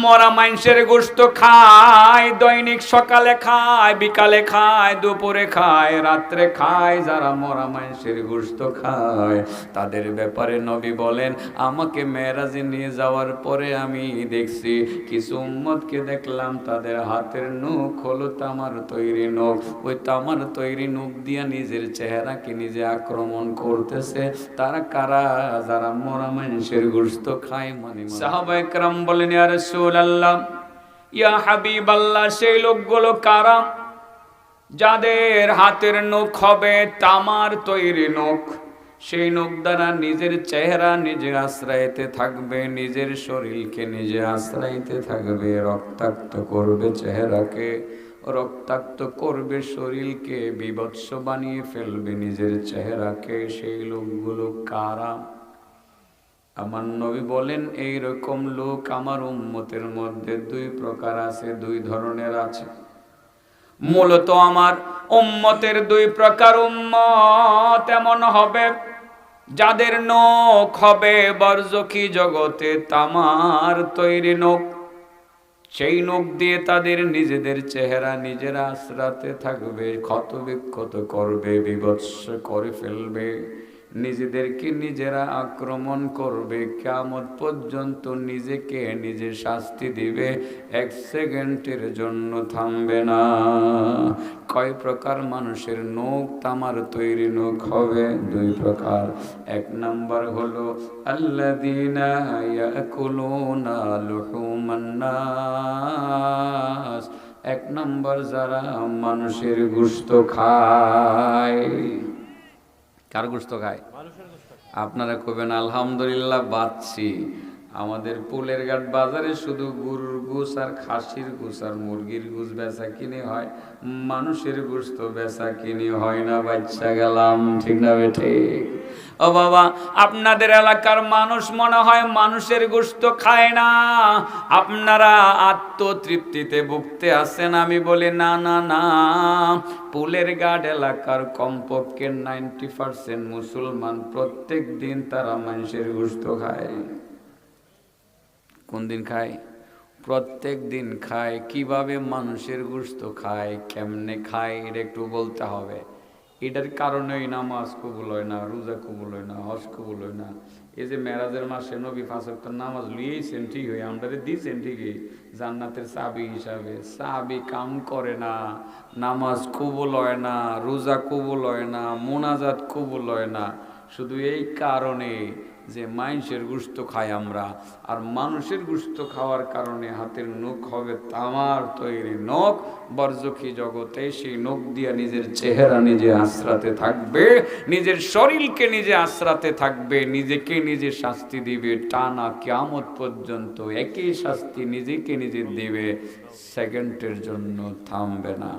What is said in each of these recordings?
মরা মানুষের গোশত খায়, দৈনিক সকালে খায়, বিকালে খায়, দুপুরে খায়, রাত্রে খায়। যারা মরা মানুষের গোশত খায় তাদের ব্যাপারে নবী বলেন, আমাকে মেরাজে নিয়ে যাওয়ার পরে আমি দেখছি কিছু উম্মতকে দেখলাম তাদের হাতের নখ হলো তামার তৈরি নখ। ওই তামার তৈরি নখ দিয়া নিজের চেহারাকে নিজে আক্রমণ করতেছে। তারা কারা? যারা মরা মানুষের গোশত খায়। মানে সাহাবায়ে কেরাম বলেন, ইয়া রাসূলুল্লাহ, ইয়া হাবিবাল্লাহ, সেই লোকগুলো কারা যাদের হাতের নখ হবে তামার তৈরি নখ? সেই নখ দ্বারা নিজের চেহারা নিজে আশ্রয়তে থাকবে, নিজের শরীরকে নিজে আশ্রয়তে থাকবে, রক্তাক্ত করবে চেহারাকে, রক্তাক্ত করবে শরীরকে, বিভৎস বানিয়ে ফেলবে নিজের চেহারাকে। সেই লোকগুলো কারা? আমার নবী বলেন, এই রকম লোক আমার উম্মতের মধ্যে দুই প্রকার আছে, দুই ধরনের আছে। মূলত আমার উম্মতের দুই প্রকার উম্মত এমন হবে যাদের নখ হবে বরজখী জগতে তামার তৈরি নখ। সেই নখ দিয়ে তাদের নিজেদের চেহারা নিজেরা আশ্রাতে থাকবে, ক্ষত বিক্ষত করবে, বিভৎস করে ফেলবে, নিজেদেরকে নিজেরা আক্রমণ করবে, কিয়ামত পর্যন্ত নিজেকে নিজে শাস্তি দিবে, এক সেকেন্ডের জন্য থামবে না। কয় প্রকার মানুষের নখ তামার তৈরি নখ হবে? দুই প্রকার। এক নাম্বার হলো আল্লাযীনা ইয়াকুলুনা লুহুমান নাস, এক নাম্বার যারা মানুষের গোশত খায়। কার গোশত খায়? আপনারা কবেন আলহামদুলিল্লাহ বাচ্চি। আমাদের পুলের ঘাট বাজারে শুধু গরুর গোশ আর খাসির গোশ আর মুরগির গোশ বেচা কিনে হয়, মানুষের গোশত বেচা কিনে হয় না। বাচ্চা গেলাম, ঠিক না বেঠে? ও বাবা, আপনাদের এলাকার মানুষ মনে হয় মানুষের গোশত খায় না, আপনারা আত্মতৃপ্তিতে ভুগতে আছেন। আমি বলি না না না, পুলের ঘাট এলাকার কমপক্ষে 90% মুসলমান প্রত্যেক দিন তারা মানুষের গোশত খায়। কোন দিন খায়? প্রত্যেক দিন খায়। কিভাবে মানুষের গোশত খায়, কেমনে খায়, এটা একটু বলতে হবে। এটার কারণেই নামাজ কবুল হয় না, রোজা কবুল হয় না, হজ কবুল হয় না। এই যে মেরাজের মাসে নবী 5 ওয়াক্ত নামাজ লইয়েছেন ঠিক হয়ে, আমরা দিয়েছেন ঠিকই জান্নাতের চাবি হিসাবে, চাবি কাম করে না, নামাজ কবুল হয় না, রোজা কবুল হয় না, মোনাজাত কবুল হয় না, শুধু এই কারণে যে মানুষের গোশত খাই আমরা। আর মানুষের গোশত খাওয়ার কারণে হাতের নখ হবে তামার তৈরি নখ, বরজখী জগতে সেই নখ দিয়ে নিজের চেহারা নিজে আশ্রাতে থাকবে, নিজের শরীরকে নিজে আশ্রাতে থাকবে, নিজেকে নিজে শাস্তি দিবে টানা কিয়ামত পর্যন্ত। একই শাস্তি নিজেকে নিজে দিবে, সেকেন্ডের জন্য থামবে না।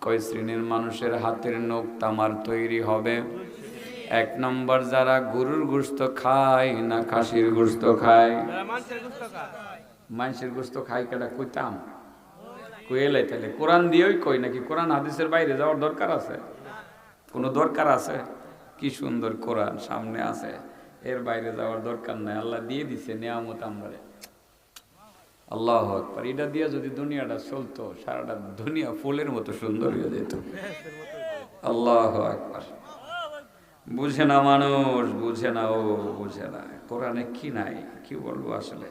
কয় শ্রেণীর মানুষের হাতের নখ তামার তৈরি হবে? এক নম্বর যারা গরুর গোশত খায় না খাসির গোশত খায়? মানুষের গোশত খায় কেটা কইতাম কইলে তাহলে কোরআন দিয়েই কই নাকি কোরআন হাদিসের বাইরে যাওয়ার দরকার আছে? কোনো দরকার আছে? কি সুন্দর কোরআন সামনে আছে, এর বাইরে যাওয়ার দরকার নাই। আল্লাহ দিয়ে দিছে নিয়ামত আমরা। আল্লাহু আকবার। এটা দিয়ে যদি দুনিয়াটা চলতো, সারাটা দুনিয়া ফুলের মতো সুন্দর হয়ে যেত। আল্লাহু আকবার। বুঝে না মানুষ, বুঝে না, ও বুঝে না। কোরআনে কি নাই, কি বলবো আসলে।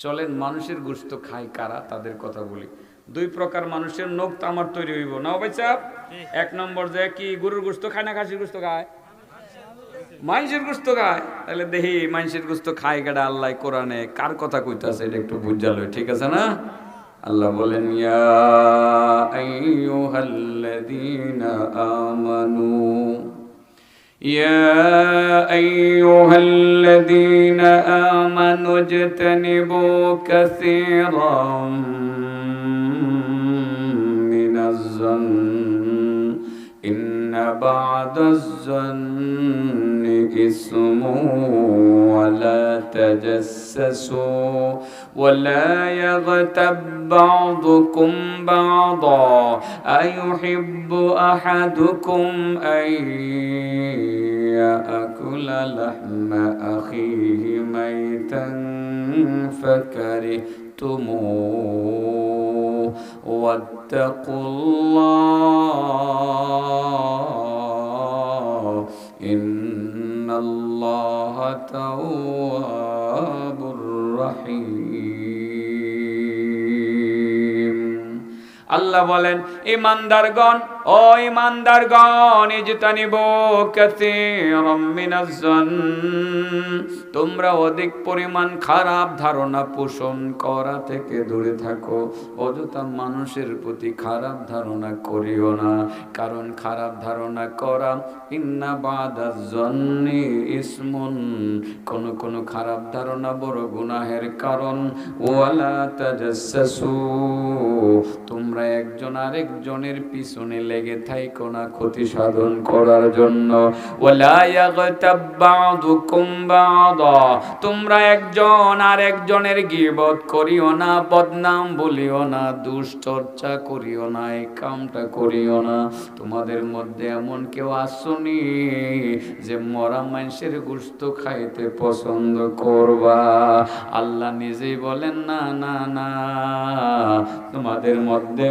চলেন মানুষের গোশত খায় কারা তাদের কথা বলি। দুই প্রকার মানুষের নখ তামার তৈরি হইব না বাচ্চা। এক নম্বর যে কি গরুর গোশত খায় না খাসির গোশত খায়? মানুষের গোশত খায়। তাহলে দেখি মানুষের গোশত খায় কেডা? আল্লাহ কোরআনে কার কথা কইতাছে এটা একটু বুঝালো, ঠিক আছে না? আল্লাহ বলেন, ইয়া আইয়ুহাল্লাযীনা আমানু, يا أيها الذين آمنوا اجتنبوا كثيرا من الظن إن بعض الظن إثم ولا تجسسوا ولا يغتب بعضكم بعضا أيحب أحدكم أن يأكل لحم أخيه ميتا فكرهتموه خفتموه واتقوا الله إن الله تواب رحيم আল্লাহ বলেন ঈমানদারগণ ও ঈমানদারগণ ইজতানিবু কাসীরাম মিনাজ জান তোমরা অধিক পরিমাণ খারাপ ধারণা পোষণ করা থেকে দূরে থাকো অযথা মানুষের প্রতি খারাপ ধারণা করিও না কারণ খারাপ ধারণা করা ইন্না বাদাজ জান্নি ইসমুন কোন খারাপ ধারণা বড় গুনাহের কারণ ওয়ালা তাজাসসু তোমরা একজন আরেকজনের পিছনে লেগে থাইকো না ক্ষতি সাধন করার জন্য ওয়ালা ইয়াগতাব বা'দুকুম বা'দা তোমরা একজন আরেকজনের গীবত করিও না বদনাম বলিও না দুশ্চর্চা করিও না এই কামটা করিও না তোমাদের মধ্যে এমন কেউ আসুনি যে মরা মানুষের গোশত খাইতে পছন্দ করবা আল্লাহ নিজেই বলেন না না না তোমাদের মধ্যে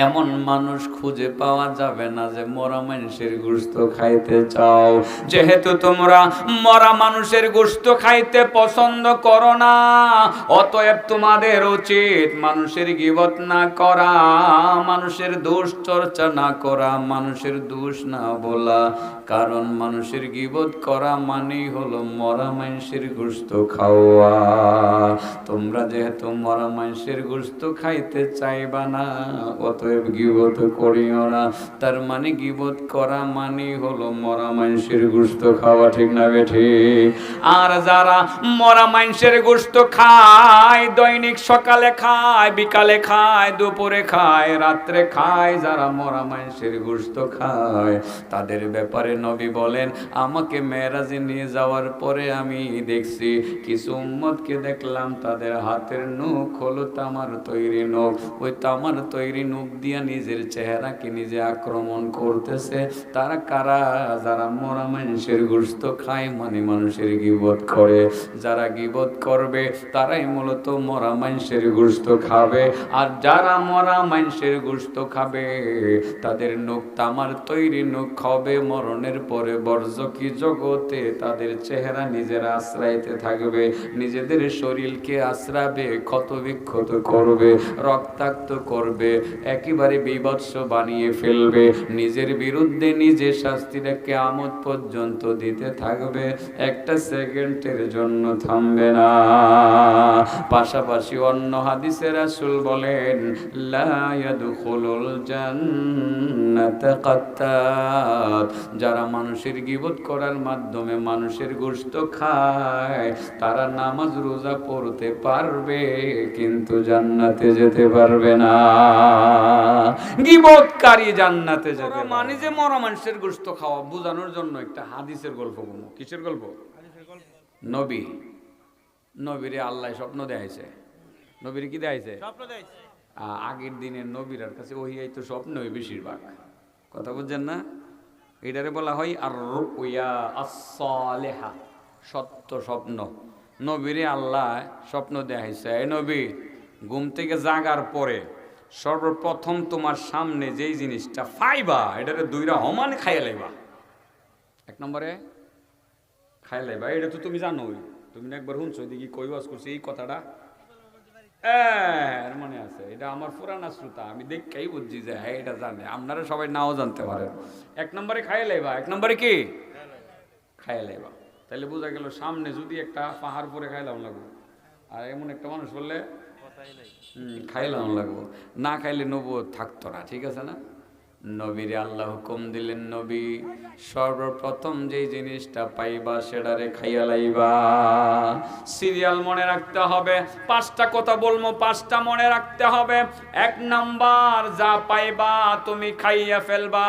এমন মানুষ খুঁজে পাওয়া যাবে না যে মরা মানুষের গোশত খাইতে চাও যেহেতু তোমরা মরা মানুষের গোশত খাইতে পছন্দ করো না অতএব তোমাদের উচিত মানুষের গীবত না করা মানুষের দোষ চর্চা না করা মানুষের দোষ না বলা কারণ মানুষের গীবত করা মানেই হলো মরা মানুষের গোশত খাওয়া তোমরা যেহেতু মরা মানুষের গোশত খাইতে চাইবা না অতএব গীবত করিও না তার মানে গীবত করা মানে হলো মরা মানুষের গোশত খাওয়া ঠিক না বেঠিক আর যারা মরা মানুষের গোশত খায় দৈনিক সকালে খায় বিকালে খায় দুপুরে খায় রাত্রে খায় যারা মরা মানুষের গোশত খায় তাদের ব্যাপারে নবী বলেন আমাকে মেরাজে নিয়ে যাওয়ার পরে আমি দেখছি কিছু উম্মতকে দেখলাম তাদের হাতের নখ হলো তামার তৈরি নখ ওই তামার তৈরি নখ দিয়া নিজের চেহারাকে নিজে আক্রমণ করতেছে তারা কারা যারা মরা মানুষের গোশত খায় মানে মানুষের গীবত করে যারা গীবত করবে তারাই মূলত মরা মানুষের গোশত খাবে আর যারা মরা মানুষের গোশত খাবে তাদের নখ তামার তৈরি নখ হবে মরণের পরে বরজকি জগতে তাদের চেহারা নিজেরা আশ্রাইতে থাকবে নিজেদের শরীরকে আশ্রাবে ক্ষত বিক্ষত করবে রক্তাক্ত করবে একেবারে বিভৎস বানিয়ে ফেলবে নিজের বিরুদ্ধে নিজে শাস্তিটা কিয়ামত পর্যন্ত দিতে থাকবে একটা সেকেন্ডের জন্য থামবে না পাশাপাশি অন্য হাদিসে রাসূল বলেন লা ইয়াদখুলুল জান্নাতা কাত্তাত যারা মানুষের গীবত করার মাধ্যমে মানুষের গোশত খায় তারা নামাজ রোজা পড়তে পারবে কিন্তু জান্নাতে যেতে পারবে না গীবতকারী জান্নাতে যাবে মানে যে মরা মানুষের গোশত খাওয়া বোঝানোর জন্য একটা হাদিসের গল্প বলবো কিসের গল্প নবীরে আল্লাহ স্বপ্ন দেখাইছে নবীরে কি দেখাইছে স্বপ্ন দেখাইছে আগের দিনের নবীর কাছে ওই তো স্বপ্নই বেশিরভাগ কথা বুঝছেন না এটারে বলা হয় আর রুয়া as-সালিহা সত্য স্বপ্ন নবীরে আল্লাহ স্বপ্ন দেখাইছে এই নবী ঘুম থেকে জাগার পরে সর্বপ্রথম তোমার সামনে যেই জিনিসটা পাইবা এটারে দুইটা সমানে খাইয়া লাইবা এক নম্বরে খাইয়া লাইবা এটা তো তুমি জানোই তুমি একবার শুনছো দেখি কই ওয়াজ করছি এই কথাটা মনে আছে এটা আমার পুরানা শ্রোতা আমি দেখেই বুঝছি যে হ্যাঁ এটা জানে আপনারা সবাই নাও জানতে পারেন এক নম্বরে খাইয়া লাইবা এক নম্বরে কি খাইয়া লাইবা তাহলে বোঝা গেল সামনে যদি একটা পাহাড় পরে খাইলাম লাগবো আর এমন একটা মানুষ বললে খাইলাম লাগবো না খাইলে নবুয়ত থাকতো না ঠিক আছে না নবীরে আল্লাহ হুকুম দিলেন নবী সর্বপ্রথম যেই জিনিসটা পাইবা সেটারে খাইয়া লাইবা সিরিয়াল মনে রাখতে হবে পাঁচটা কথা বলবো পাঁচটা মনে রাখতে হবে এক নাম্বার যা পাইবা তুমি খাইয়া ফেলবা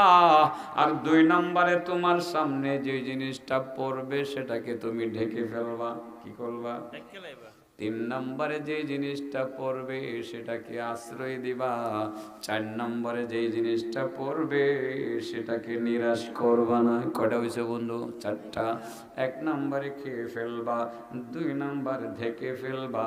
আর দুই নম্বরে তোমার সামনে যে জিনিসটা পড়বে সেটাকে তুমি ঢেকে ফেলবা কি করবা তিন নম্বরে যে জিনিসটা পড়বে সেটাকে আশ্রয় দিবা, চার নম্বরে যে জিনিসটা পড়বে সেটাকে নিরাশ করবা না। কটা হয়েছে বন্ধু? চারটা। এক নম্বরে খেয়ে ফেলবা, দুই নম্বরে ঢেকে ফেলবা,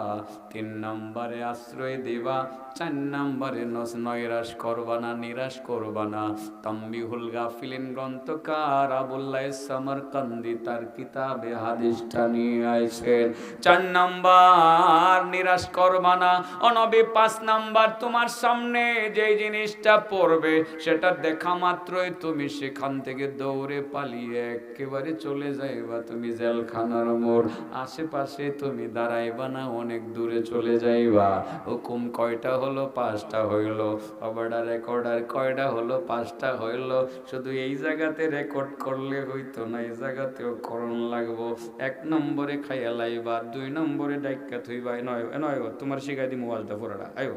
তিন নম্বরে আশ্রয় দিবা, চার নম্বরে নৈরাশ করবা না, নিরাশ করবা না। তাম্বিহুল গাফিলিন গ্রন্থকার আবুল্লাহ সামারকান্দি তার কিতাবে হাদিসটা নিয়ে আইছেন। চার নাম্বার নিরাশ করবা না। ও নবী, পাঁচ নাম্বার তোমার সামনে যে জিনিসটা পড়বে সেটা দেখা মাত্রই তুমি সেখান থেকে দৌড়ে পালিয়ে একেবারে চলে যাইবা তুমি জেলখানার মোড়। আশেপাশে তুমি দাঁড়াইবা না, অনেক দূরে চলে যাইবা। হুকুম কয়টা হলো? পাঁচটা হইল। অর্ডার রেকর্ডার কয়টা হলো? পাঁচটা হইল। শুধু এই জায়গাতে রেকর্ড করলে হইতো না, এই জায়গাতেও করণ লাগবো। এক নম্বরে খাইয়া লাইবা, দুই নম্বরে ডাইকা থইবা। নয় নয় তোমার শিখাই দি মোবাইলটা পুরাটা আইও।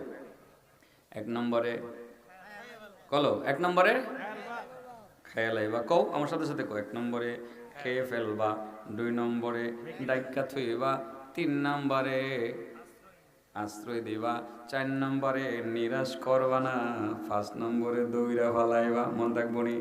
এক নম্বরে কলো, এক নম্বরে খাইয়া লাইবা। কও আমার সাথে সাথে কও। এক নম্বরে খেয়ে ফেলবা, দুই নম্বরে ডাইকা থইবা, তিন নম্বরে আশ্রয় দিবা, চার নম্বরে নিরাশ করবা না, পাঁচ নম্বরে দৌড়া ফালাইবা। মন থাকবো নি?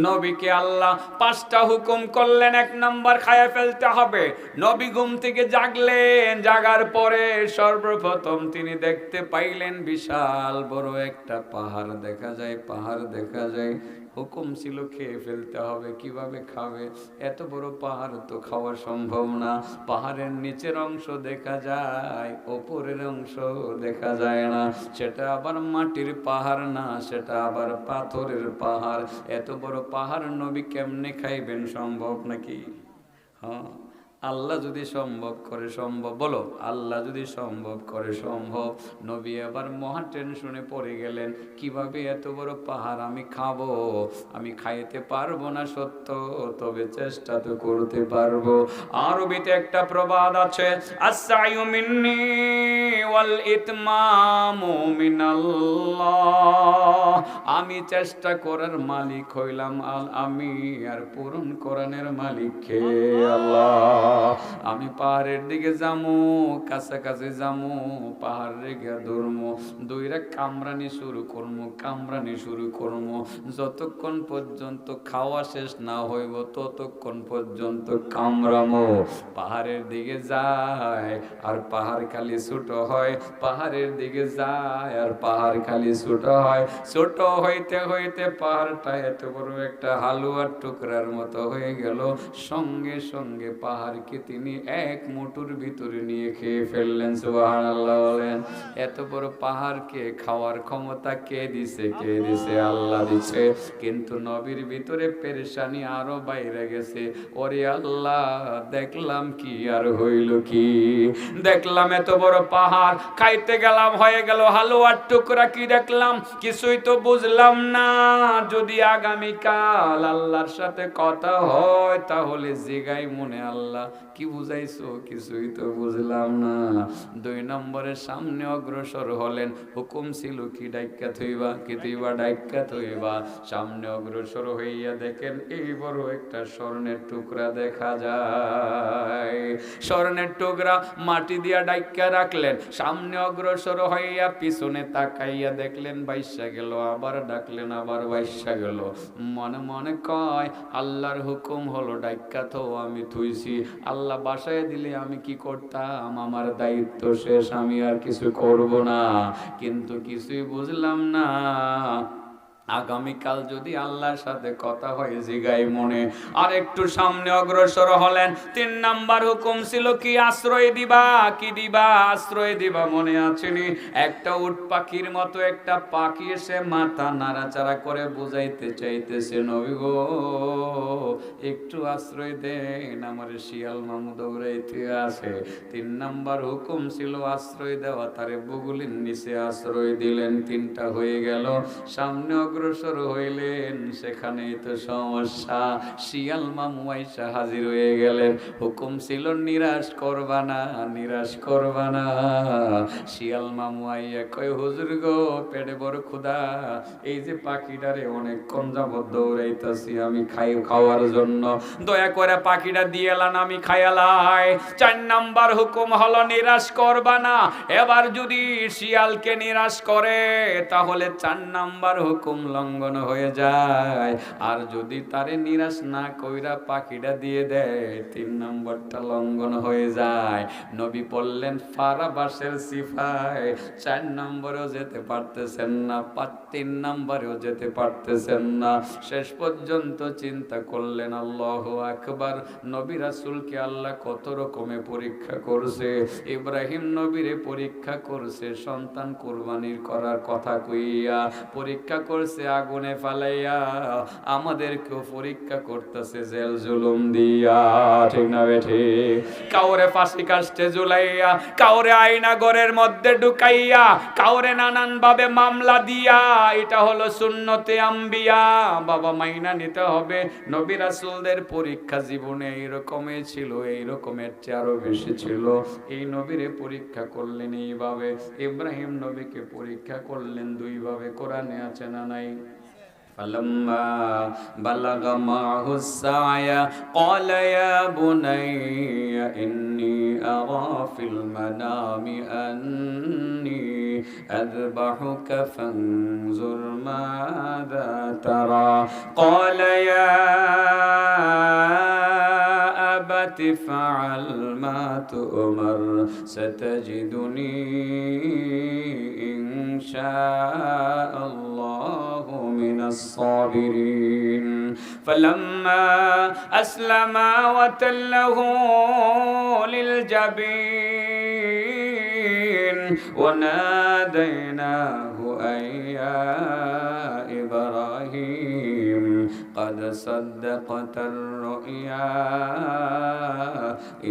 নবীকে আল্লাহ পাঁচটা হুকুম করলেন। এক নম্বর খায়া ফেলতে হবে। নবী ঘুম থেকে জাগলেন, জাগার পরে সর্বপ্রথম তিনি দেখতে পাইলেন বিশাল বড় একটা পাহাড় দেখা যায়, পাহাড় দেখা যায়। হুকুম ছিল খেয়ে ফেলতে হবে। কিভাবে খাবে? এত বড় পাহাড় তো খাওয়া সম্ভব না। পাহাড়ের নিচের অংশ দেখা যায়, ওপরের অংশ দেখা যায় না। সেটা আবার মাটির পাহাড় না, সেটা আবার পাথরের পাহাড়। এত বড় পাহাড় নবী কেমনে খাইবেন? সম্ভব নাকি? হ্যাঁ, আল্লাহ যদি সম্ভব করে সম্ভব। বলো, আল্লাহ যদি সম্ভব করে সম্ভব। নবী আবার মহা টেনশনে পড়ে গেলেন, কিভাবে এত বড় পাহাড় আমি খাবো? আমি খাইতে পারবো না সত্য, তবে চেষ্টা তো করতে পারবো। আরবিতে একটা প্রবাদ আছে, আস-সাইয়ু মিন্নি ওয়াল ইতমামু মিনাল্লাহ। আমি চেষ্টা করার মালিক হইলাম আমি, আর পূরণ করানোর মালিক কে? আল্লাহ। আমি পাহাড়ের দিকে যামু, কাছাকাছি যামু, পাহাড় রেখে ধরমু, দুইরা কামরানি শুরু করমু, কামরানি শুরু করমু। যতক্ষণ পর্যন্ত খাওয়া শেষ না হইব ততক্ষণ পর্যন্ত কামরামো। পাহাড়ের দিকে যায় আর পাহাড় খালি ছোট হয়, পাহাড়ের দিকে যায় আর পাহাড় খালি ছোট হয়। ছোট হইতে হইতে পাহাড়টা এত বড় একটা হালুয়ার টুকরার মতো হয়ে গেল। সঙ্গে সঙ্গে পাহাড়কে তিনি এক মুঠোর ভিতরে নিয়ে খেয়ে ফেললেন। সুবহানাল্লাহ বলেন। এত বড় পাহাড়কে খাওয়ার ক্ষমতা কে দিছে? কে দিছে? আল্লাহ দিছে। কিন্তু নবীর ভিতরে পেরেশানি আরো বাইরে গেছে। ওরে আল্লাহ, দেখলাম কি আর হইল কি? দেখলাম এত বড় পাহাড়, খাইতে গেলাম হয়ে গেল হালুয়ার টুকরা। কি দেখলাম? কিছুই তো বুঝলাম না। যদি আগামীকাল আল্লাহর সাথে কথা হয় তাহলে জিগাই মনে, আল্লাহ কি বুঝাইছো? কিছুই তো বুঝলাম না। দুই নম্বরের সামনে অগ্রসর হলেন। হুকুম ছিল কি? ডাইকা থইবা, কি থইবা? ডাইকা থইবা। সামনে অগ্রসর হইয়া দেখেন এই বড় একটা স্বর্ণের টুকরা দেখা যায়। স্বর্ণের টুকরা মাটি দিয়া ডাইকা রাখলেন। সামনে অগ্রসর হইয়া পিছনে তাকাইয়া দেখলেন বাইশা গেল, আবার ডাকলেন, আবার বাইশা গেল। মনে মনে কয়, আল্লাহর হুকুম হলো ডাইকা তো আমি থুইছি, আল্লাহ বাসায় দিলে আমি কি করতাম? আমার দায়িত্ব শেষ, আমি আর কিছু করব না। কিন্তু কিছুই বুঝলাম না। আগামীকাল যদি আল্লাহর সাথে কথা হয় জিগাই মনে। আর একটু সামনে অগ্রসর হলেন। তিন নাম্বার হুকুম ছিল কি? আশ্রয় দিবা। কি দিবা? আশ্রয় দিবা। মনে আছেনি? একটা উট পাখির মতো একটা পাখি এসে মাথা নাড়াচাড়া করে বুঝাইতে চাইতেছে, নবী গো একটু আশ্রয় দেন, আমার শিয়াল মামু দৌড়াইতে আসে। তিন নাম্বার হুকুম ছিল আশ্রয় দেওয়া। তারে বগুলির নিচে আশ্রয় দিলেন। তিনটা হয়ে গেল। সামনে অগ্রসর হইলেন, সেখানেই তো সমস্যা। শিয়াল মামু আইসা হাজির হয়ে গেলেন। হুকুম ছিল নিরাশ করবা না, নিরাশ করবা না। শিয়াল মামু আইয়া কয়, হুজুর গো, পেটে বড় ক্ষুধা, এই যে পাখিটারে অনেকক্ষণ যাবত দৌড়াইতাছি আমি খাওয়ার জন্য, দয়া করে পাখিটা দিয়ে এলান, আমি খাইয়ালাই। 4 নাম্বার হুকুম হলো নিরাশ করবা না। এবার যদি শিয়ালকে নিরাশ করে তাহলে 4 নাম্বার হুকুম লঙ্ঘন হয়ে যায়, আর যদি তারে নিরাশ না কইরা পাখিটা দিয়ে দেয় 3 নাম্বারটা লঙ্ঘন হয়ে যায়। নবী বললেন, ফারাবাসের সিফায় 4 নম্বরেও যেতে পারতেছেন না, 3 নম্বরেও যেতে পারতেছেন না। শেষ পর্যন্ত চিন্তা করলেন, আল্লাহু আকবার, নবী রাসূলকে আল্লাহ কত রকমে পরীক্ষা করছে। ইব্রাহিম নবীরে পরীক্ষা করছে সন্তান কুরবানির করার কথা কইয়া, পরীক্ষা করছে আগুনে ফালাইয়া, আমাদেরকেও পরীক্ষা করতেছে জেল জুলুম দিয়া। ঠিক না বেঠি? কাউরে ফাঁসি কাস্টে ঝুলাইয়া, কাউরে আয়না ঘরের মধ্যে ঢুকাইয়া, কাউরে নানান ভাবে মামলা দিয়া। এটা হলো সুন্নতে আম্বিয়া, বাবা মাইনা নিতে হবে। নবী রাসূলদের পরীক্ষা জীবনে এইরকমই ছিল, এই রকমের চেয়ে আরো বেশি ছিল। এই নবীরে পরীক্ষা করলেন এইভাবে, ইব্রাহিম নবীকে পরীক্ষা করলেন 2 ভাবে। কোরআনে আছে না নাই? فلما بلغ معه السعي قال يا بني إني أرى في المنام أني أذبحك فانظر ماذا ترى قال يا أبت افعل ما تؤمر ستجدني إن شاء الله من الصابرين فلما أسلما وتله للجبين وناديناه أن يا إبراهيم قد صدقت الرؤيا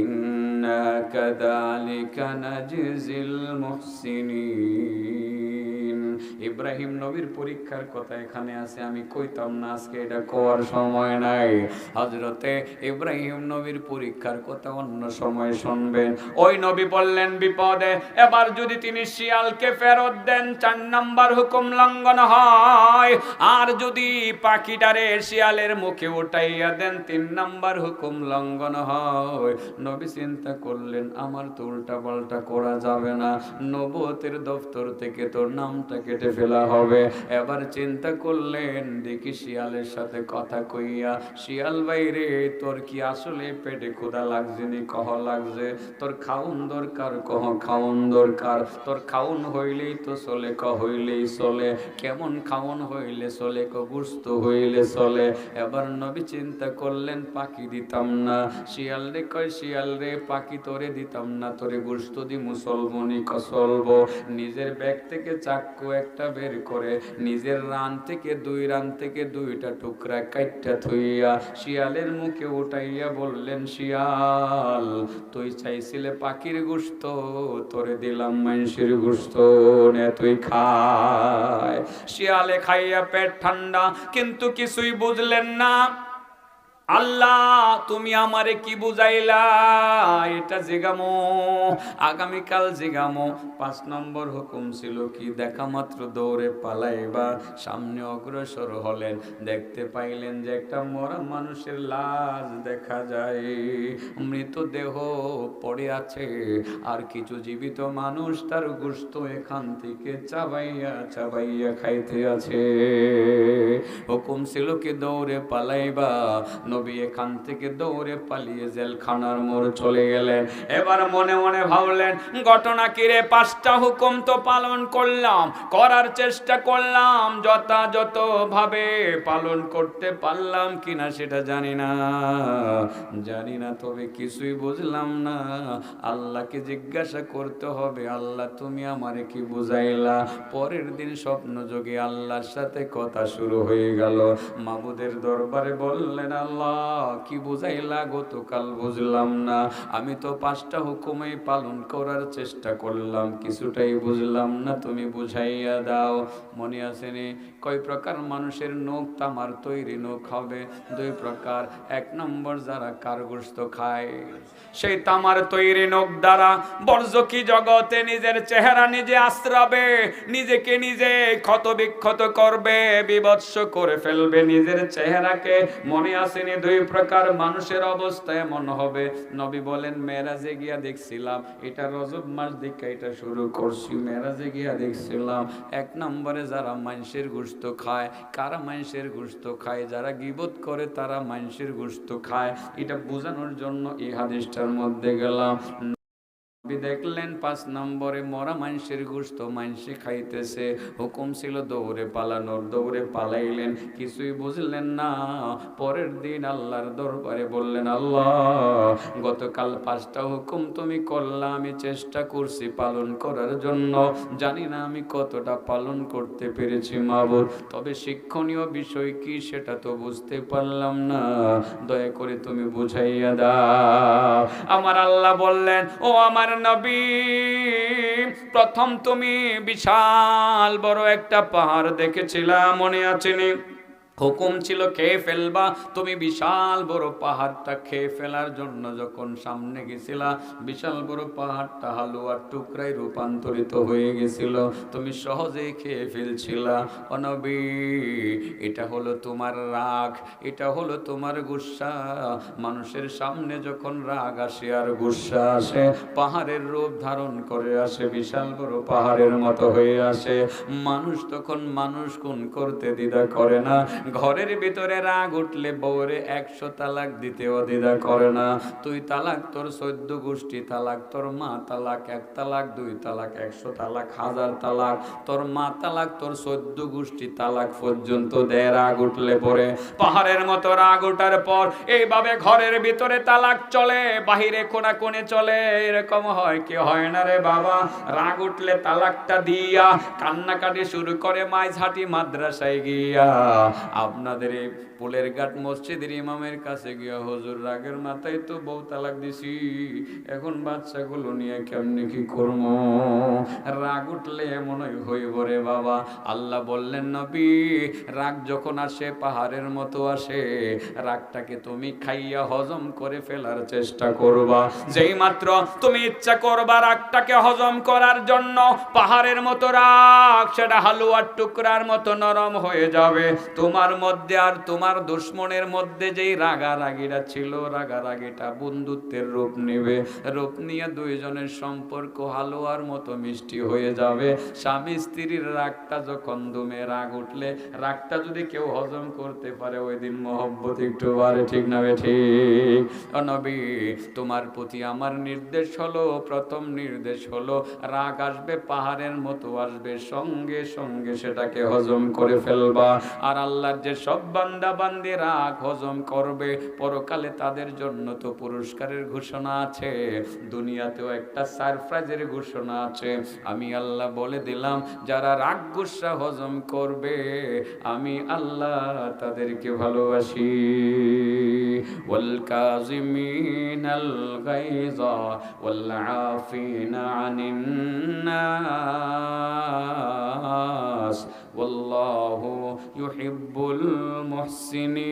إنا كذلك نجزي المحسنين। ইব্রাহিম নবীর পরীক্ষার কথা এখানে আছে, আমি কইতাম না, আজকে এটা কোয়ার সময় নাই। হযরতে ইব্রাহিম নবীর পরীক্ষার কথা অন্য সময় শুনবেন। ওই নবী বললেন বিপদে, এবার যদি তিনি শিয়ালকে ফেরত দেন 4 নাম্বার হুকুম লঙ্ঘন হয়, আর যদি পাখিটারে শিয়ালের মুখে উঠাইয়া দেন 3 নাম্বার হুকুম লঙ্ঘন হয়। নবী চিন্তা করলেন, আমার তো উল্টা পাল্টা করা যাবে না, নবুয়তের দফতর থেকে তোর নামটা কেটে ফেলা হবে। এবার চিন্তা করলেন, দেখি শিয়ালের সাথে কথা কইয়া, শিয়াল বাইরে তোর কি আসলে পেটে ক্ষুধা লাগছে নি? কহ লাগছে। তোর খাউন দরকার? কহ খাউন দরকার। তোর খাউন হইলেই তো চলে, ক হইলেই চলে। কেমন খাউন হইলে চলে? ক গুস্ত হইলে চলে। এবার নবী চিন্তা করলেন, পাখি দিতাম না। শিয়াল রে কয়, শিয়াল রে পাখি তোরে দিতাম না, তোরে গুস্ত দি মুসলমানি ক চলবো। নিজের ব্যাগ থেকে চাক্কু একটা বের করে নিজের রান থেকে 2টা টুকরা কাইটটা থইয়া শিয়ালের মুখে উঠাইয়া বললেন, শিয়াল তুই চাইছিলে পাখির গোশত, তোরে দিলাম মানুষের গোশত, নে তুই খায়। শিয়ালে খাইয়া পেট ঠান্ডা, কিন্তু কিছুই বুঝলেন না। আল্লাহ তুমি আমারে কি বুঝাইলা, এটা জিগামো, আগামীকাল জিগামো। 5 নম্বর হুকুম ছিল কি? দেখা মাত্র দৌড়ে পালাইবা। সামনে অগ্রসর হলেন, দেখতে পাইলেন যে একটা মরা মানুষের লাশ দেখা যায়, মৃতদেহ পড়ে আছে, আর কিছু জীবিত মানুষ তার গোশত এখান থেকে চাবাইয়া চাবাইয়া খাইতে আছে। হুকুম ছিল কি? দৌড়ে পালাইবা। নবী এখান থেকে দৌড়ে পালিয়ে জেলখানার মোড় চলে গেলেন। এবার মনে মনে ভাবলেন, ঘটনা কি রে, 5টা হুকুম তো পালন করলাম, করার চেষ্টা করলাম, যথাযথ ভাবে পালন করতে পারলাম কিনা সেটা জানি না, তবে কিছুই বুঝলাম না। আল্লাহকে জিজ্ঞাসা করতে হবে, আল্লাহ তুমি আমারে কি বুঝাইলা? পরের দিন স্বপ্ন যোগে আল্লাহর সাথে কথা শুরু হয়ে গেল। মাবুদের দরবারে বললেন, আল্লাহ আল্লাহ কি বুঝাইলা গতকাল বুঝলাম না, আমি তো 5টা হুকুমই পালন করার চেষ্টা করলাম, কিছুটাই বুঝলাম না, তুমি বুঝাইয়া দাও। মনে আসেনি? কয় প্রকার মানুষের নখ? তামার তৈরি নখ হবে 2 প্রকার। 1 নম্বর যারা কার গোশত খায়, সেই তামার তৈরি নখ দ্বারা বর্জকি জগতে নিজের চেহারা নিজে আশ্রাবে, নিজেকে নিজে ক্ষত বিক্ষত করবে, বিভৎস করে ফেলবে নিজের চেহারাকে। মনে আসেনি? 2 প্রকার মানুষের অবস্থা এমন হবে। নবী বলেন মেরাজে গিয়া দেখছিলাম, এটা রজব মাস দিকে এটা শুরু করছি, মেরাজে গিয়া দেখছিলাম 1 নম্বরে যারা মানুষের গোশত খায়। কারা মানুষের গোশত খায়? যারা গীবত করে তারা মানুষের গোশত খায়। এটা বোঝানোর জন্য এই হাদিসটার মধ্যে গেলাম। দেখলেন 5 নম্বরে মরা মানুষের গোশত মানুষে খাইতেছে, হুকুম ছিল দৌড়ে পালানোর, দৌড়ে পালাইলেন, কিছুই বুঝলেন না। পরের দিন আল্লাহর দরবারে বললেন, আল্লাহ গতকাল 5টা হুকুম তুমি করলা, আমি চেষ্টা করছি পালন করার জন্য, জানি না আমি কতটা পালন করতে পেরেছি মাবুদ, তবে শিক্ষণীয় বিষয় কি সেটা তো বুঝতে পারলাম না, দয়া করে তুমি বুঝাইয়া দাও। আমার আল্লাহ বললেন, ও আমার নবী, প্রথম তুমি বিশাল বড় একটা পাহাড় দেখেছিলা, মনে আছে নি? হুকুম ছিল খেয়ে ফেলবা, তুমি বিশাল বড় পাহাড়টা খেয়ে ফেলার জন্য যখন সামনে গেছিলা, বিশাল বড় পাহাড়টা হালুয়ার টুকরায় রূপান্তরিত হয়ে গেছিল, তুমি সহজেই খেয়ে ফেলছিলা। ও নবী, এটা হলো তোমার রাগ, এটা হলো তোমার গুসা। মানুষের সামনে যখন রাগ আসে আর গুসা আসে, পাহাড়ের রূপ ধারণ করে আসে, বিশাল বড় পাহাড়ের মতো হয়ে আসে। মানুষ তখন মানুষ খুন করতে দ্বিধা করে না, ঘরের ভিতরে রাগ উঠলে বউরে 100 তালাক দিতেও দ্বিধা করে না। তুই তালাক, তোর 14 গোষ্ঠী তালাক, তোর মা তালাক, 1 তালাক, 2 তালাক, 100 তালাক, 1000 তালাক, তোর মা তালাক, তোর 14 গোষ্ঠী তালাক পর্যন্ত দেয় রাগ উঠলে পরে। পাহাড়ের মতো রাগ ওঠার পর এইভাবে ঘরের ভিতরে তালাক চলে, বাহিরে কোণে চলে। এরকম হয় কি হয় না রে বাবা? রাগ উঠলে তালাকটা দিয়া কান্নাকাটি শুরু করে মাইঝাটি মাদ্রাসায় গিয়া। আপনাদের এই পোলের ঘাট মসজিদের ইমামের কাছে গিয়া, হুজুর রাগের মাথায় তো বউ তালাক দিছি, এখন বাচ্চাগুলো নিয়ে কেমনে কি করবো? রাগ উঠলে এমনই হইব রে বাবা। আল্লাহ বললেন, নবী রাগ যখন আসে পাহাড়ের মতো আসে, রাগটাকে তুমি খাইয়া হজম করে ফেলার চেষ্টা করবা। যেই মাত্র তুমি ইচ্ছা করবা রাগটাকে হজম করার জন্য, পাহাড়ের মতো রাগ সেটা হালুয়ার টুকরার মতো নরম হয়ে যাবে। তোমার মধ্যে আর তোমার দুশ্মনের মধ্যে যেই রাগারাগিটা ছিল, রাগারাগিটা বন্ধুত্বের রূপ নেবে, রূপ নিয়ে 2 জনের সম্পর্ক হালুয়ার মতো মিষ্টি হয়ে যাবে। স্বামী স্ত্রীর রাগটা যখন দুমে, রাগ উঠলে রাগটা যদি কেউ হজম করতে পারে, ওই দিন মহব্বত একটু বাড়ে, ঠিক না ঠিক? ও নবী, তোমার প্রতি আমার নির্দেশ হলো, প্রথম নির্দেশ হলো, রাগ আসবে পাহাড়ের মতো আসবে, সঙ্গে সঙ্গে সেটাকে হজম করে ফেলবা। আর আল্লাহর যে সব বান্দা বান্দি রাগ হজম করবে, পরকালে তাদের জন্য তো পুরস্কারের ঘোষণা আছে, দুনিয়াতেও একটা সারপ্রাইজের ঘোষণা আছে। আমি আল্লাহ বলে দিলাম, যারা রাগ গুসা হজম করবে, আমি আল্লাহ তাদেরকে ভালোবাসি। ওয়াল কাযিমিনাল গায়যা ওয়াল আফিনা আনিন নাস ওয়াল্লাহু ইউহিব্বুল মুহসিনিন।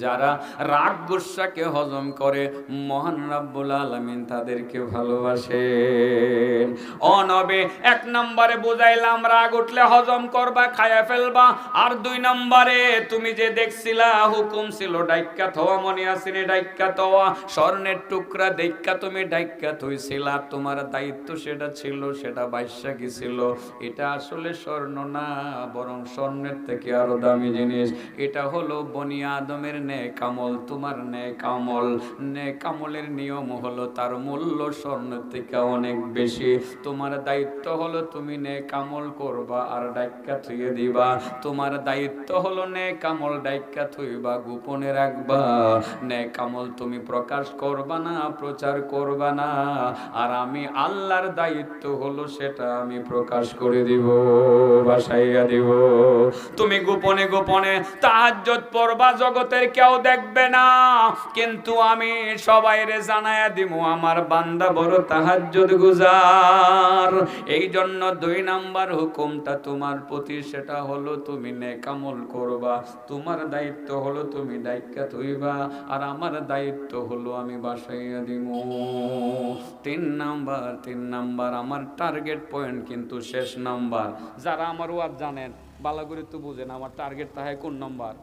যারা রাগ গুসাকে হজম করে, মহান রাব্বুল আলামিন তাদেরকে ভালোবাসেন। ও নবী, 1 নম্বরে বুঝাইলাম রাগ উঠলে হজম করবা, খায়া ফেলবা। আর 2 নম্বরে তুমি যে দেখছিলা হুকুম ছিল ডাইক্কা থওয়া, মনে আছে নি? ডাইক্কা থওয়া, স্বর্ণের টুকরা দেখা তুমি ডাইক্কা থইছিলা, তোমার দায়িত্ব সেটা ছিল, সেটা বাইশা গেছিল। এটা আসলে স্বর্ণ না, বরং স্বর্ণের থেকে আরো দামি জিনিস। এটা হলো বনি আদমের নেক আমল। তোমার নেক আমল, নেক আমলের নিয়ম হলো তার মূল্য স্বর্ণের থেকে অনেক বেশি। দিছি, তোমার দায়িত্ব হলো তুমি নেক আমল করবা আর ডাইক্কা থুইয়ে দিবা। তোমার দায়িত্ব হলো নেক আমল ডাইক্কা থুইবা, গোপনে রাখবা। নেক আমল তুমি প্রকাশ করবা না, প্রচার করবা না। আর আমি আল্লাহর দায়িত্ব হলো সেটা আমি প্রকাশ করে দিব, বাসাইয়া দিব। তুমি গোপনে গোপনে তাহাজ্জুদ পড়বা, জগতের কেউ দেখবে না, কিন্তু আমি সবাইরে জানায়া দিব আমার বান্দা বড় তাহাজ্জুদ গুজার। এই জন্য 2 নাম্বার হুকুমটা তোমার প্রতি, সেটা হলো তুমি নেক আমল করবা। তোমার দায়িত্ব হলো তুমি ডাইক্কা থইবা, আর আমার দায়িত্ব হলো আমি বাসাইয়া দিব। 3 নাম্বার আমার টার্গেট পয়েন্ট কিন্তু শেষ নাম্বার। যারা আমার ওয়াজ জানেন ভালো করে তো বুঝেন, আমার টার্গেট তাহে কোন নাম্বার?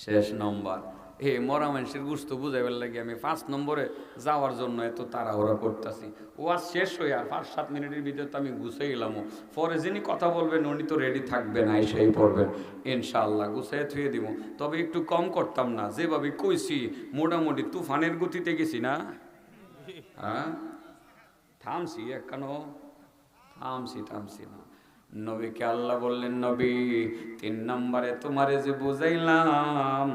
শেষ নাম্বার। হে মরা মানুষের গুস্ত বুঝাইবার লাগে আমি 5 নম্বরে যাওয়ার জন্য এত তাড়াহুড়া করতেছি। ওয়াজ শেষ হয়ে আর 5-7 মিনিটের ভিতরে তো আমি গুছাই এলাম। পরে যিনি কথা বলবেন উনি তো রেডি থাকবেন, সেই পড়বেন ইনশাআল্লাহ, গুছাই থুয়ে দিব। তবে একটু কম করতাম না, যেভাবে কইছি মোটামুটি তুফানের গতিতে গেছি না? হ্যাঁ, থামছি একানো, থামছি না। নবীকে আল্লাহ বললেন, নবী 3 নম্বরে তোমারে যে বুঝাইলাম,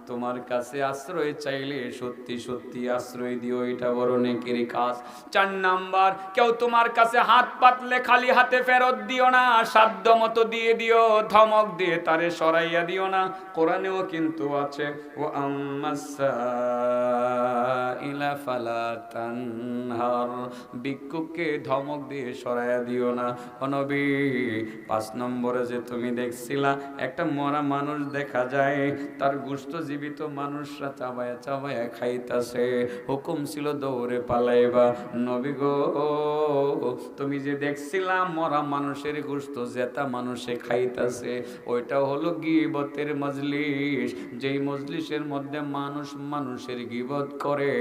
তোমার কাছে আশ্রয় চাইলে সত্যি সত্যি আশ্রয় দিও, এটা বড় নেকির কাজ। 4 নাম্বার, কেউ তোমার কাছে হাত পাতলে খালি হাতে ফেরত দিও না, সাধ্য মতো দিয়ে দিও, ধমক দিয়ে তারে সরাইয়া দিও না। কোরআনেও কিন্তু আছে, ও আম্মাসাইলা ফালা তানহার, ভিক্ষুককে ধমক দিয়ে সরাইয়া দিও না। নবী 5 নম্বরে যে তুমি দেখছিলা একটা মরা মানুষ দেখা যায়, তার গোশত জীবিত মানুষরা চাবায়া চাবায়া খাইতাছে, হুকুম ছিল দৌড়ে পালাইবা। নবী গো, তুমি যে দেখছিলা মরা মানুষের গোশত জেতা মানুষে খাইতাছে, ওইটা হলো গীবতের মজলিস। যেই মজলিসের মধ্যে মানুষ মানুষের গীবত করে,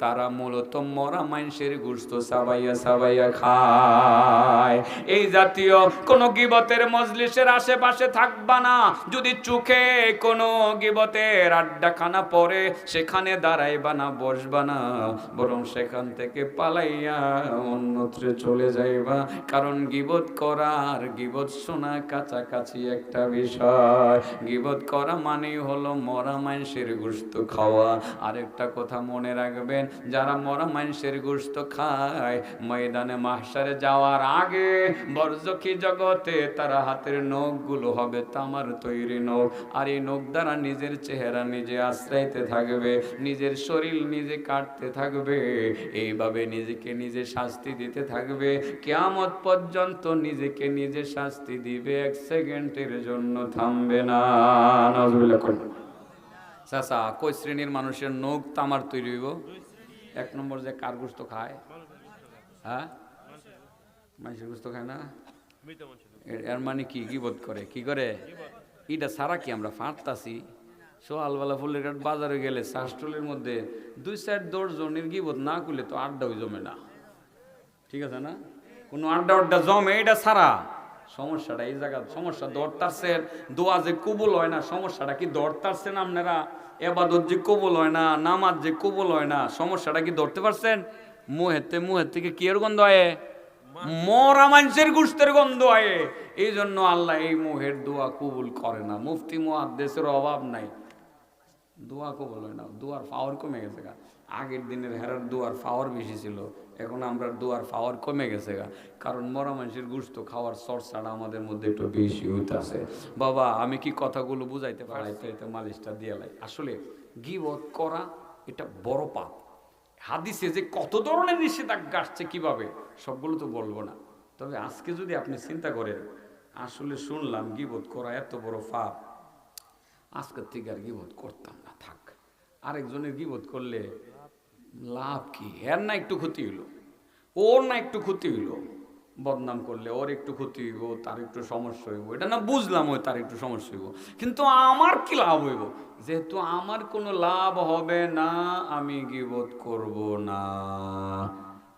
তারা মূলত মরা মানুষের গোশত চাবাইয়া চাবাইয়া খায়। এই জাতীয় কোন গীবতের মজলিসের আশেপাশে থাকবা না। যদি চোখে কোনো গীবতের আড্ডাখানা পড়ে, সেখানে দাঁড়াইবা না, বসবা না, বরং সেখান থেকে পালাইয়া অন্যত্রে চলে যাইবা। কারণ গীবত করা আর গীবত শোনা কাছাকাছি একটা বিষয়। গীবত করা মানেই হলো মরা মানুষের গোশত খাওয়া। আরেকটা কথা মনে রাখবেন, যারা মরা মানুষের গোশত খায়, ময়দানে মাহশারে যাওয়ার আগে বরজখী জগতে তারা হাতের নখগুলো হবে তামার তৈরি নখ, আর এই নখ দ্বারা নিজের চেহারা নিজে আশ্রাইতে থাকবে, নিজের শরীর নিজে কাটতে থাকবে, এইভাবে নিজেকে নিজে শাস্তি দিতে থাকবে। কিয়ামত পর্যন্ত নিজেকে নিজে শাস্তি দিবে, 1 সেকেন্ডের জন্য থামবে না। নাউজুবিল্লাহ। চাচা, কই শ্রেণীর মানুষের নখ তামার তৈরি হইব? 1 নম্বর যে কার গোশত খায়? হ্যাঁ, মানুষের গোশত খায় না। এর মানে কি? গীবত করে। কি করে? এটা সারা কি আমরা ফাঁটতাছি? সোয়ালবেলা ফুলের ঘাট বাজারে গেলে শাস্টলের মধ্যে 2-4 জনের গীবত না করলে তো আড্ডাও জমে না। ঠিক আছে না? কোনো আড্ডা জমে, এটা সারা। সমস্যাটা এই জায়গা, সমস্যা দরতারছেন, দোয়া যে কবুল হয় না। সমস্যাটা কি দরতারছেন আপনারা? এবাদত যে কবুল হয় না, নামাজ যে কবুল হয় না, সমস্যাটা কি ধরতে পারছেন? মুহের থেকে কি এর গন্ধ হয়? মরা মানুষের গোশতের গন্ধ হয়। এই জন্য আল্লাহ এই মুহের দোয়া কবুল করে না। মুফতি মুহাদ্দিসের অভাব নাই, দোয়া কবুল হয় না। দোয়ার পাওয়ার কমে গেছে গা। আগের দিনের হেরার দোয়ার পাওয়ার বেশি ছিল, এখন আমরা দোয়ার পাওয়ার কমে গেছে গা। কারণ মরা মানুষের গোশত খাওয়ার চর্চাটা আমাদের মধ্যে একটু বেশি হইতাছে। বাবা, আমি কি কথাগুলো বুঝাইতে পারাইতে এতে মালিশটা দিয়ে লাই। আসলে গীবত করা এটা বড় পাপ। হাদিসে যে কত ধরনের নিষেধাজ্ঞা আসছে, কিভাবে সবগুলো তো বলবো না। তবে আজকে যদি আপনি চিন্তা করেন, আসলে শুনলাম গীবত করা এত বড় পাপ, আজকের থেকে আর গীবত করতাম না, থাক। আরেকজনের গীবত করলে লাভ কি? এর না একটু ক্ষতি হইল, ওর না একটু ক্ষতি হইল। বদনাম করলে ওর একটু ক্ষতি হইব, তার একটু সমস্যা হইব, এটা না বুঝলাম, ওই তার একটু সমস্যা হইব, কিন্তু আমার কি লাভ হইব? যেহেতু আমার কোনো লাভ হবে না, আমি গীবত করব না।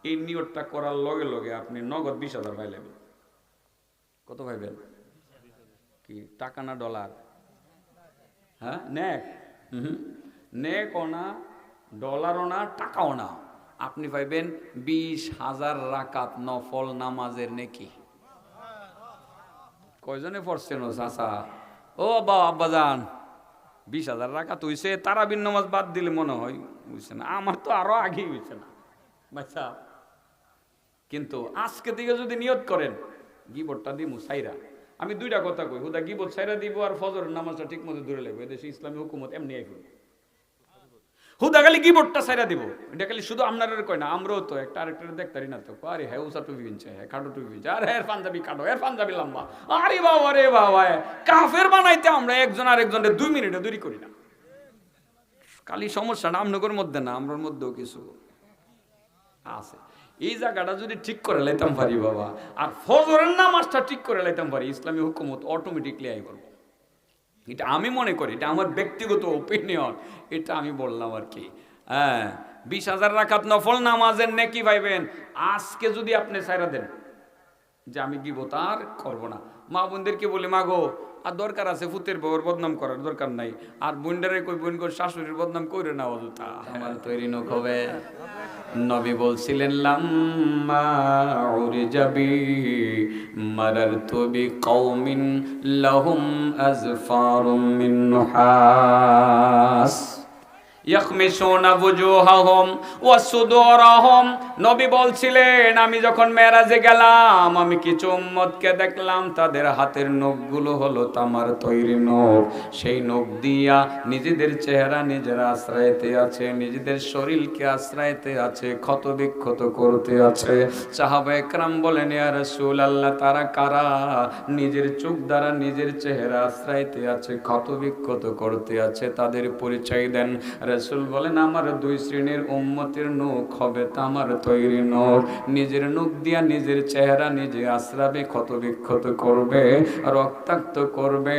এই নিয়তটা করার লগে লগে আপনি নগদ 20,000 পাইলেন। কত পাইবেন? কি টাকা না ডলার? হ্যাঁ, নেক। নেকও না, ডলারও না, টাকাও না। আপনি পাইবেন 20,000 রাকাত নফল নামাজের নেকি। কয়জনে পড়ছেন ও চাচা? ও আব্বাজান, 20,000 রাকাত হইছে। তারাবির নামাজ বাদ দিলে মনে হয় হইছে না। আমার তো আরো আগেই হইছে না বাচ্চা। কিন্তু আজকে থেকে যদি নিয়ত করেন গিবতটা দিমু সাইরা, আমি দুইটা কথা কই, হুদা গিবত সাইরা দিব আর ফজরের নামাজটা ঠিক মতো ধরে লাগবে। এদেশে ইসলামী হুকুমত এমনি আইব, হুদা খালি গিবতটা সাইরা দিব। এটা খালি শুধু আপনারা কয় না, আমরাও তো একটা আরেকটা দেখতারি না তো। আরে হ্যাঁ উষা টুপি বিনছে, হ্যাঁ খাটো টুপি বিনছে, আর হ্যাঁ পাঞ্জাবি কাটো, হ্যাঁ পাঞ্জাবি লম্বা। আরে বাবা রে বাবা, কাফের বানাইতে আমরা একজন আরেকজনের 2 মিনিটে দেরি করি না। খালি সমস্যাটা আমনগর মধ্যে না, আমরার মধ্যেও কিছু আছে। এই জায়গাটা যদি ঠিক করে লাইতাম পারি বাবা, আর ফজরের নামাজটা ঠিক করে লাইতাম পারি, ইসলামী হুকুমত অটোমেটিকলি আই করবো। এটা আমি মনে করি, এটা আমার ব্যক্তিগত ওপিনিয়ন, এটা আমি বললাম আর কি। হ্যাঁ, 20,000 রাকাত নফল নামাজের নেকি পাইবেন আজকে যদি আপনি ছাইরা দেন যে আমি গিবত আর করবো না। মা বোনদেরকে বলি, মা গো আর দরকার আছে ফুতের বউর বদনাম করার দরকার নাই, আর বোনডারে কই বোন কই শাশুড়ির বদনাম কইরে না অযথা, আমার তৈরি নক হবে। নবী বলছিলেন লাম্মা উরজাবি মারারতু বিকওমিন লাহুম আযফারুম মিন নুহাস ইয়াখমিশুনা বুজুহাহুম ওয়া সুদুরহুম। নবী বলছিলেন আমি যখন মেরাজে গেলাম আমি কিছু উম্মতকে দেখলাম তাদের হাতের নখগুলো হলো তামার তৈরি নখ। সেই নখ দিয়া নিজেদের চেহারা নিজেরা আশ্রয়তে আছে, নিজেদের শরীরকে আশ্রয়তে আছে, ক্ষত বিক্ষত করতে আছে। সাহাবায়ে কেরাম বলেন ইয়া রাসূলুল্লাহ তারা কারা? নিজের চোখ দ্বারা নিজের চেহারা আশ্রয়তে আছে, ক্ষত বিক্ষত করতে আছে, তাদের পরিচয় দেন। রাসূল বলেন আমার 2 শ্রেণীর উম্মতের নখ হবে তামার তৈরি নখ। নিজের নখ দিয়া নিজের চেহারা নিজে আশ্রাবে, ক্ষত বিক্ষত করবে, রক্তাক্ত করবে।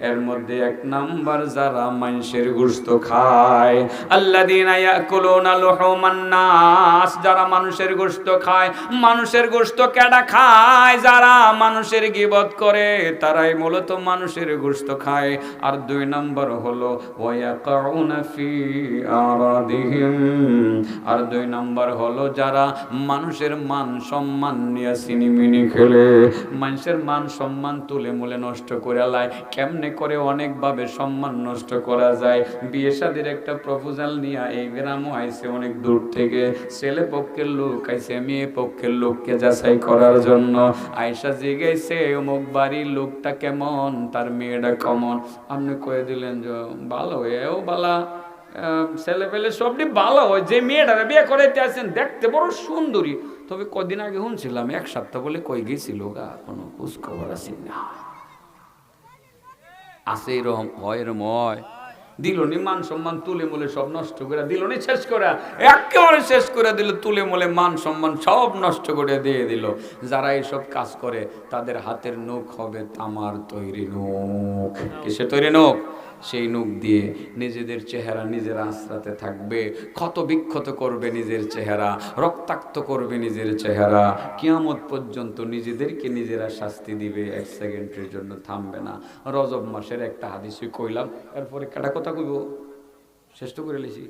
এর মধ্যে 1 নাম্বার যারা মানুষের গোশত খায়, আল্লাযীনা ইয়াকুলুনা লুহুমান নাস, যারা মানুষের গোশত খায়। মানুষের গোশত কেডা খায়? যারা মানুষের গীবত করে তারাই মূলত মানুষের গোশত খায়। আর 2 নাম্বার হলো ওয়ায়াকাউনা ফি আরাদিহিম, আর 2 নাম্বার হলো যারা মানুষের মান সম্মান নিয়ে সিনিমিনি খেলে, মানুষের মান সম্মান তুলে মুলে নষ্ট করে লাই। কেমনে করে? অনেকভাবে সম্মান নষ্ট করা যায়। বিয়ে শাদীর একটা প্রপোজাল নিয়ে এই গ্রামও আইছে অনেক দূর থেকে, ছেলে পক্ষের লোক আইছে মেয়ে পক্ষের লোককে যাচাই করার জন্য। আয়সা জিজ্ঞাসে অমুক বাড়ির লোকটা কেমন, তার মেয়েটা কেমন? আপনি কয়ে দিলেন যে ভালো, এও বালা, ছেলে পেলে সবটি ভালো হয়। যে মেয়েটা বিয়ে করাইতে আসেন দেখতে বড় সুন্দরী, তবে কদিন আগে শুনছিলাম 1 সপ্তাহ বলে কই গেছিল গা, কোনো খোঁজ খবর আছে না। আছে এরকম হয়, এরকম হয়। দিলনি মান সম্মান তুলে মুলে সব নষ্ট করে দিলনি, শেষ করে একেবারে শেষ করে দিল, তুলে মুলে মান সম্মান সব নষ্ট করে দিয়ে দিল। যারা এইসব কাজ করে তাদের হাতের নখ হবে তামার তৈরি নখ। কিসে তৈরি নখ? সেই নখ দিয়ে নিজেদের চেহারা নিজেরা আশ্রাতে থাকবে, ক্ষত বিক্ষত করবে নিজের চেহারা, রক্তাক্ত করবে নিজের চেহারা, কিয়ামত পর্যন্ত নিজেদেরকে নিজেরা শাস্তি দিবে, 1 সেকেন্ডের জন্য থামবে না। রজব মাসের একটা হাদিস কইলাম, এরপরে কাটা কথা কইব, শেষ তো করে লেছি।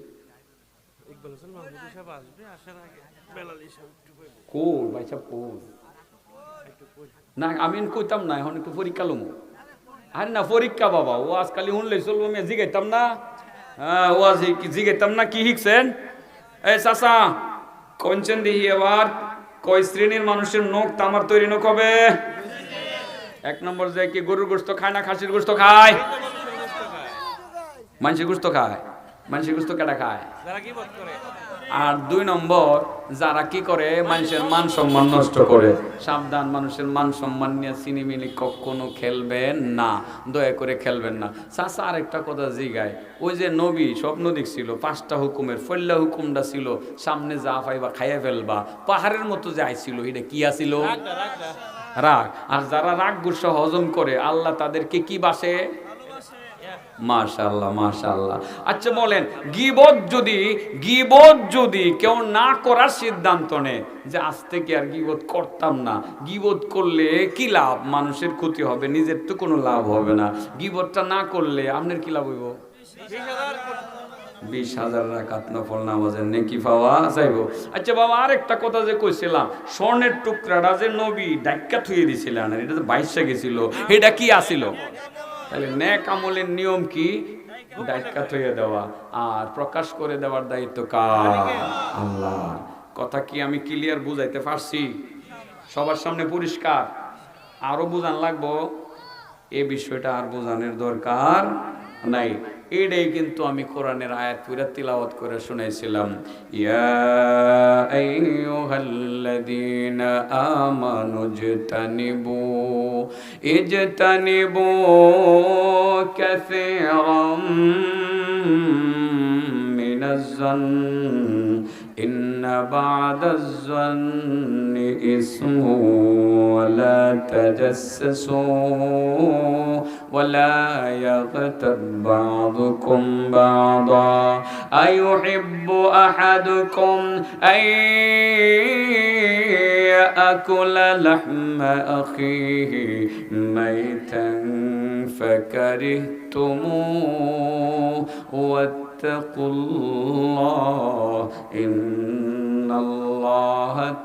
কোন ভাইসা কোন না আমি কইতাম না, এখন একটু পরীক্ষা লমু। আর না পরীক্ষা বাবা, ও আজকাল শুনলে চলবো, আমি জিগাইতাম না। হ্যাঁ, ও আজ জিগাইতাম না কি শিখছেন? এই চাচা কোনছেন দেখি এবার, কয় শ্রেণীর মানুষের নখ তামার তৈরি নখ হবে? 1 নম্বর যে কি গরুর গোশত খায় না খাসির গোশত খায়? মানুষের গোশত খায়। মানুষের গোশত কেটা খায়? আর 2 নম্বর যারা কি করে? মানুষের মান সম্মান নষ্ট করে। সাবধান, মানুষের মান সম্মান নিয়ে সিনেমিনি কখনো খেলবেন না, দয়া করে খেলবেন না। চাচা আরেকটা কথা জিগায়, ওই যে নবী স্বপ্ন দেখছিল 5টা হুকুমের, ফল্লা হুকুমটা ছিল সামনে যা পাইবা খাইয়া ফেলবা, পাহাড়ের মতো যে আইছিল, এটা কি আছিল? রাগ। আর যারা রাগ গুসা হজম করে আল্লাহ তাদেরকে কি বাসে? মাশাআল্লাহ মাশাআল্লাহ। আচ্ছা বলেন, গীবত যদি কেউ না করার সিদ্ধান্ত নেয় যে আজ থেকে আর গীবত করতাম না, গীবত করলে কি লাভ? মানুষের ক্ষতি হবে, নিজের তো কোনো লাভ হবে না। গীবতটা না করলে আপনার কি লাভ হইব? 20,000 রাকাত নফল নামাজের নেকি পাওয়া যাইব। আচ্ছা বাবা, আরেকটা কথা যে কইছিলাম, স্বর্ণের টুকরাটা যে নবী ডাক্কা থুয়ে দিছিলেন, এটা তো বাইশে গেছিল, এটা কি আসিল? তাহলে নেক আমলের নিয়ম কি? ডাক্কা থুয়ে দেওয়া, আর প্রকাশ করে দেওয়ার দায়িত্ব কার? আল্লাহর। কথা কি আমি ক্লিয়ার বুঝাইতে পারছি? সবার সামনে পরিষ্কার? আরো বুঝান লাগবো? এই বিষয়টা আর বোঝানোর দরকার নাই। এটাই কিন্তু আমি কোরআনের আয়াত পড়ে তিলাওয়াত করে শুনাইছিলাম। ইয়া আইয়ুহাল্লাযীনা আমানু ইজতানিবু কাসীরাম মিনাজ জান্ন ইন্না বা'দাজ জান্নি ইসমু ওয়ালা তাজাসসু ওয়ালা ইয়াগতাব বা'দুকুম বা'দা আইয়ুহিব্বু আহাদুকুম আইয়াকুলা লাহমা আখিহি মাইতান ফাকারিহতুমুহু ওয়াত্তাকুল্লাহ ইন্নাল্লাহা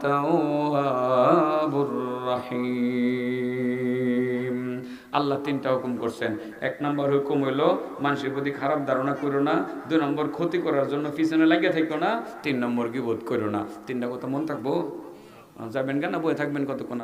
তাওয়াবুর রহিম। আল্লাহ 3টা হুকুম করছেন। 1 নম্বর হুকুম হইল মানুষের প্রতি খারাপ ধারণা করো না। 2 নম্বর ক্ষতি করার জন্য পিছনে লাগিয়ে থাকো না। 3 নম্বর গীবত করো না। 3টা কথা মন থাকবো? যাবেন কেন, বয়ে থাকবেন কতক্ষণ?